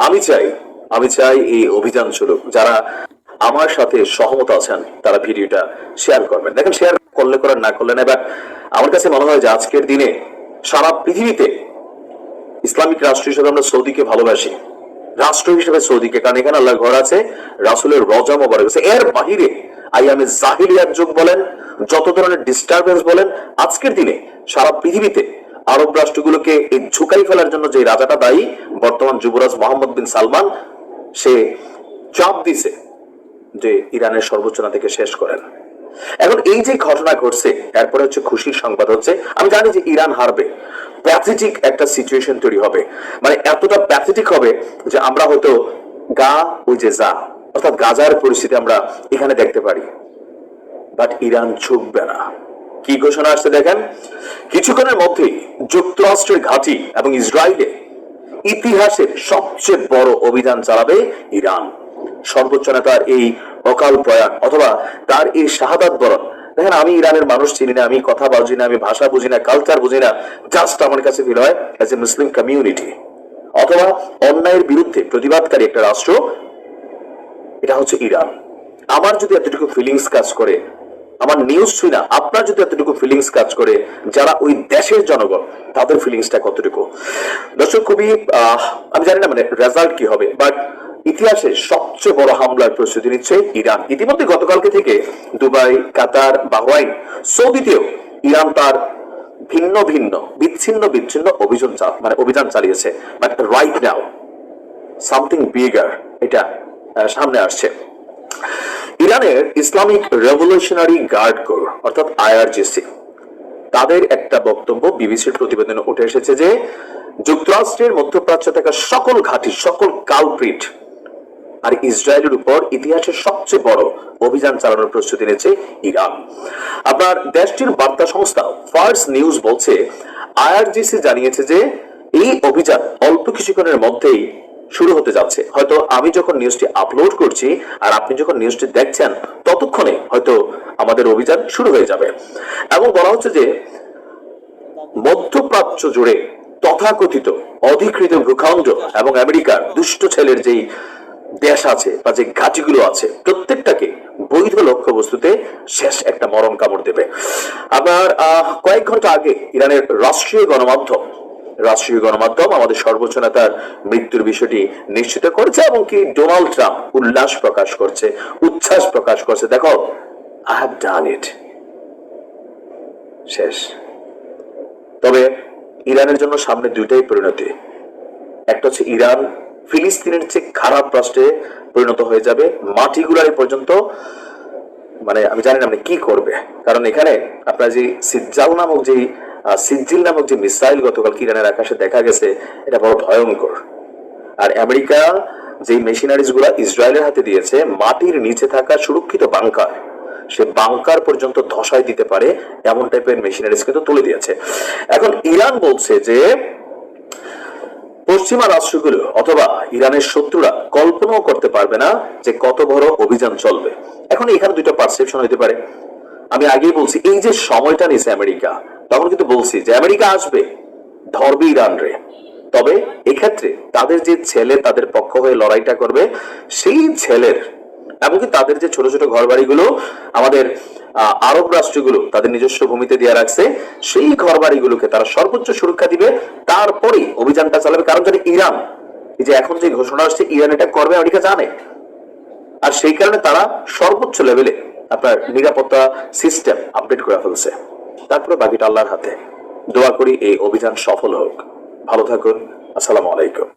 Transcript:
আমি চাই আমি চাই এই অভিযান চলুক। যারা আমার সাথে সহমত আছেন তারা ভিডিওটা শেয়ার করবেন। দেখেন, শেয়ার করলে করেন, না করলে না, বাট আমার কাছে মনে হয় যে আজকের দিনে সারা পৃথিবীতে ইসলামিক রাষ্ট্র হিসেবে আমরা সৌদিকে ভালোবাসি, রাষ্ট্র হিসেবে সৌদিকে, কারণ এখানে আল্লাহ ঘর আছে, রাসূলের রওজা মোবারক আছে। এর বাহিরে আইয়ামে জাহিলিয়াত যুগ বলেন, যত ধরনের ডিস্টারবেন্স বলেন, আজকের দিনে সারা পৃথিবীতে আরব রাষ্ট্রগুলোকে এই ঝুঁকাই ফেলার জন্য যে রাজাটা দায়ী, বর্তমান যুবরাজ মোহাম্মদ বিন সালমান, সে চাপ দিছে যে ইরানের সর্বোচ্চ না থেকে শেষ করেন। এখন এই যে ঘটনা ঘটছে, এরপরে হচ্ছে খুশির সংবাদ হচ্ছে, আমি জানি যে ইরান হারবে, প্যাথেটিক একটা সিচুয়েশন তৈরি হবে, মানে এতটা প্যাথেটিক হবে যে আমরা হয়তো গা ওই যে যা অর্থাৎ গাজার পরিস্থিতি আমরা এখানে দেখতে পারি। বাট ইরান ঝুঁকবে না। কি ঘোষণা আসছে দেখেন, কিছুক্ষণের মধ্যেই যুক্তরাষ্ট্রের ঘাঁটি এবং ইসরায়েলে ইতিহাসের সবচেয়ে বড় অভিযান চালাবে ইরান। সর্বোচ্চ নেতার এই অকাল প্রয়াণ অথবা তার এই শাহাদাত বরণ, দেখেন, আমি ইরানের মানুষ চিনি না, আমি কথা বুঝি না, আমি ভাষা বুঝি না, কালচার বুঝি না, জাস্ট আমার কাছে ফিল হয় অ্যাজ এ মুসলিম কমিউনিটি অথবা অন্যায়ের বিরুদ্ধে প্রতিবাদকারী একটা রাষ্ট্র, এটা হচ্ছে ইরান। আমার যদি এতটুকু ফিলিংস কাজ করে, আমার নিউজ শুই না, আপনার যদি এতটুকু ফিলিংস কাজ করে, যারা ওই দেশের জনগণ, তাদের ফিলিংসটা কতটুকু? দর্শক, খুবই আমি জানি না মানে রেজাল্ট কি হবে, বাট ইতিহাসের সবচেয়ে বড় হামলার প্রস্তুতি নিচ্ছে ইরান। ইতিমধ্যে গতকালকে থেকে দুবাই, কাতার, বাহরাইন, সৌদিতেও ইরান তার ভিন্ন ভিন্ন বিচ্ছিন্ন বিচ্ছিন্ন অভিযান চালিয়েছে। But right now something bigger এটা সামনে আসছে। ইরানের ইসলামিক রেভলিউশনারি গার্ড কোর অর্থাৎ আইআরজিসি, তাদের একটা বক্তব্য বিবিসির প্রতিবেদনে উঠে এসেছে যে যুক্তরাষ্ট্রের মধ্যপ্রাচ্যে থাকা সকল ঘাঁটি, সকল কালপ্রিট আর ইসরায়েলের উপর ইতিহাসের সবচেয়ে বড় অভিযান চালানোর প্রস্তুতি নিয়েছে ইরান। আপনার দেশটির বার্তা সংস্থা ফার্স নিউজ বলছে, আইআরজিসি জানিয়েছে যে এই অভিযান অল্প কিছুক্ষণের মধ্যেই শুরু হতে যাচ্ছে। হয়তো আমি যখন নিউজটি আপলোড করছি আর আপনি যখন নিউজটি দেখছেন, ততক্ষণে হয়তো আমাদের অভিযান শুরু হয়ে যাবে। এবং বলা হচ্ছে যে মধ্যপ্রাচ্য জুড়ে তথাকথিত অধিকৃত ভূখণ্ড এবং আমেরিকার দুষ্ট ছেলের যেই দেশ আছে বা যে ঘাঁটিগুলো আছে, প্রত্যেকটাকে বৈধ লক্ষ্যবস্তুতে শেষ একটা মরণ কামড় দেবে। আপনার কয়েক ঘন্টা আগে ইরানের রাষ্ট্রীয় গণমাধ্যম আমাদের সর্বোচ্চ নেতার মৃত্যুর বিষয়টি নিশ্চিত করেছে এবং কি ডোনাল্ড ট্রাম্প উচ্ছ্বাস প্রকাশ করছে, দেখো, আই হ্যাভ ডান ইট, শেষ। তবে ইরানের জন্য সামনে দুইটাই পরিণতি। একটা হচ্ছে ইরান ফিলিস্তিনের চেয়ে খারাপ রাষ্ট্রে পরিণত হয়ে যাবে, মাটিগুলারি পর্যন্ত, মানে আমি জানি না মানে কি করবে। কারণ এখানে আপনার যে সিজ্জিল নামক যে মিসাইল গতকাল ইরানের আকাশে দেখা গেছে, এটা বড় ভয়ঙ্কর। আর আমেরিকা যে মেশিনারিজ গুলা ইসরায়েলের হাতে দিয়েছে, মাটির নিচে থাকা সুরক্ষিত বাংকার, সে বাংকার পর্যন্ত ধসাই দিতে পারে এমন টাইপের মেশিনারিজ কিন্তু তুলে দিয়েছে। এখন ইরান বলছে যে পশ্চিমা রাষ্ট্রগুলো অথবা ইরানের শত্রুরা কল্পনাও করতে পারবে না যে কত বড় অভিযান চলবে। এখন এখানে দুইটা পারসেপশন হতে পারে। আমি আগেই বলছি, এই যে সময়টা নিছে আমেরিকা, তখন কিন্তু বলছি যে আমেরিকা আসবে, ধরবে ইরান রে। তবে এক্ষেত্রে তাদের যে ছেলে তাদের পক্ষ হয়ে লড়াইটা করবে, সেই ছেলের এমনকি তাদের যে ছোট ছোট ঘর বাড়িগুলো আমাদের আরব রাষ্ট্রগুলো তাদের নিজস্ব ভূমিতে দিয়ে রাখছে, সেই ঘর বাড়িগুলোকে তারা সর্বোচ্চ সুরক্ষা দিবে, তারপরে অভিযানটা চালাবে। কারণ জানি ইরান, এই যে এখন যে ঘোষণা আসছে ইরান এটা করবে, আমেরিকা জানে। আর সেই কারণে তারা সর্বোচ্চ লেভেলে আপনার নিরাপত্তা সিস্টেম আপডেট করে ফেলছে। তারপরে বাকিটা আল্লাহর হাতে। দোয়া করি এই অভিযান সফল হোক। ভালো থাকুন। আসসালামু আলাইকুম।